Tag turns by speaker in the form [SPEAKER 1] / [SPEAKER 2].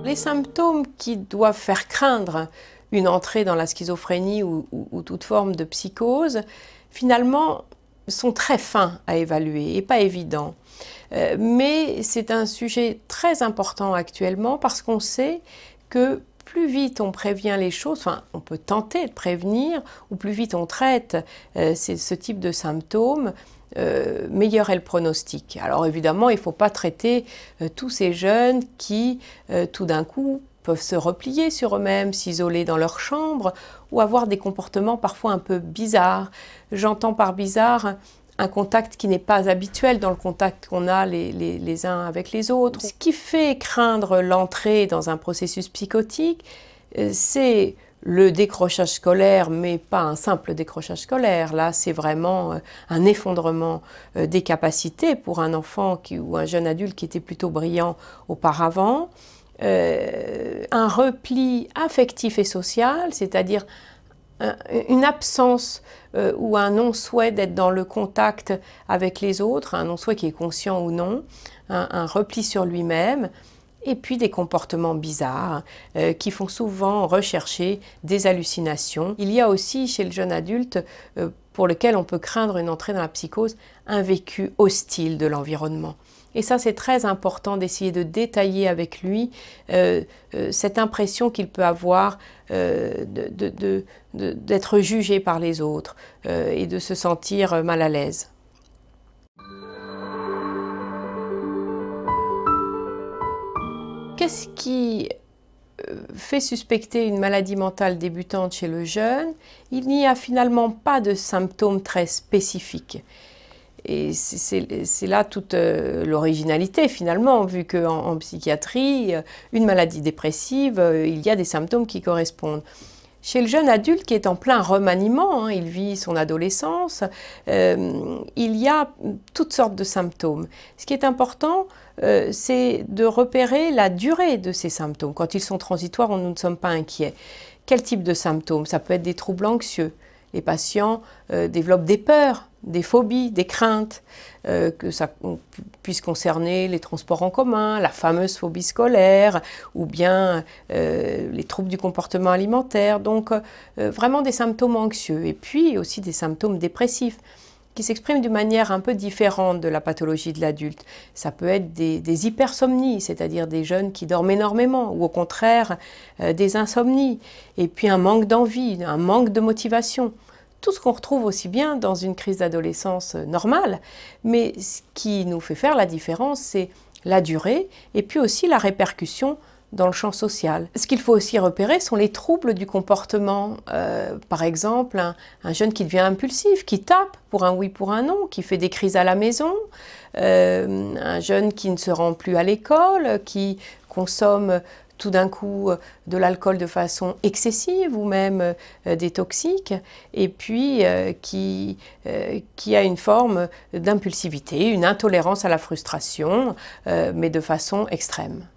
[SPEAKER 1] Les symptômes qui doivent faire craindre une entrée dans la schizophrénie ou toute forme de psychose, finalement, sont très fins à évaluer et pas évidents. Mais c'est un sujet très important actuellement parce qu'on sait que plus vite on prévient les choses, enfin on peut tenter de prévenir, ou plus vite on traite ce type de symptômes, meilleur est le pronostic. Alors évidemment, il ne faut pas traiter tous ces jeunes qui, tout d'un coup, peuvent se replier sur eux-mêmes, s'isoler dans leur chambre ou avoir des comportements parfois un peu bizarres. J'entends par bizarre un contact qui n'est pas habituel dans le contact qu'on a les uns avec les autres. Ce qui fait craindre l'entrée dans un processus psychotique, c'est le décrochage scolaire, mais pas un simple décrochage scolaire. Là, c'est vraiment un effondrement des capacités pour un enfant ou un jeune adulte qui était plutôt brillant auparavant. Un repli affectif et social, c'est-à-dire une absence ou un non-souhait d'être dans le contact avec les autres, un non-souhait qui est conscient ou non, un repli sur lui-même, et puis des comportements bizarres qui font souvent rechercher des hallucinations. Il y a aussi chez le jeune adulte, pour lequel on peut craindre une entrée dans la psychose, un vécu hostile de l'environnement. Et ça, c'est très important d'essayer de détailler avec lui cette impression qu'il peut avoir d'être jugé par les autres et de se sentir mal à l'aise. Qu'est-ce qui fait suspecter une maladie mentale débutante chez le jeune? Il n'y a finalement pas de symptômes très spécifiques. Et c'est là toute l'originalité finalement, vu qu'en psychiatrie, une maladie dépressive, il y a des symptômes qui correspondent. Chez le jeune adulte qui est en plein remaniement, il vit son adolescence, il y a toutes sortes de symptômes. Ce qui est important, c'est de repérer la durée de ces symptômes. Quand ils sont transitoires, nous ne sommes pas inquiets. Quel type de symptômes? Ça peut être des troubles anxieux. Les patients développent des peurs, des phobies, des craintes, que ça puisse concerner les transports en commun, la fameuse phobie scolaire, ou bien les troubles du comportement alimentaire. Donc vraiment des symptômes anxieux, et puis aussi des symptômes dépressifs, qui s'expriment d'une manière un peu différente de la pathologie de l'adulte. Ça peut être des hypersomnies, c'est-à-dire des jeunes qui dorment énormément, ou au contraire des insomnies, et puis un manque d'envie, un manque de motivation. Tout ce qu'on retrouve aussi bien dans une crise d'adolescence normale, mais ce qui nous fait faire la différence, c'est la durée, et puis aussi la répercussion dans le champ social. Ce qu'il faut aussi repérer sont les troubles du comportement. Par exemple, un jeune qui devient impulsif, qui tape pour un oui, pour un non, qui fait des crises à la maison, un jeune qui ne se rend plus à l'école, qui consomme tout d'un coup de l'alcool de façon excessive ou même des toxiques, et puis qui a une forme d'impulsivité, une intolérance à la frustration, mais de façon extrême.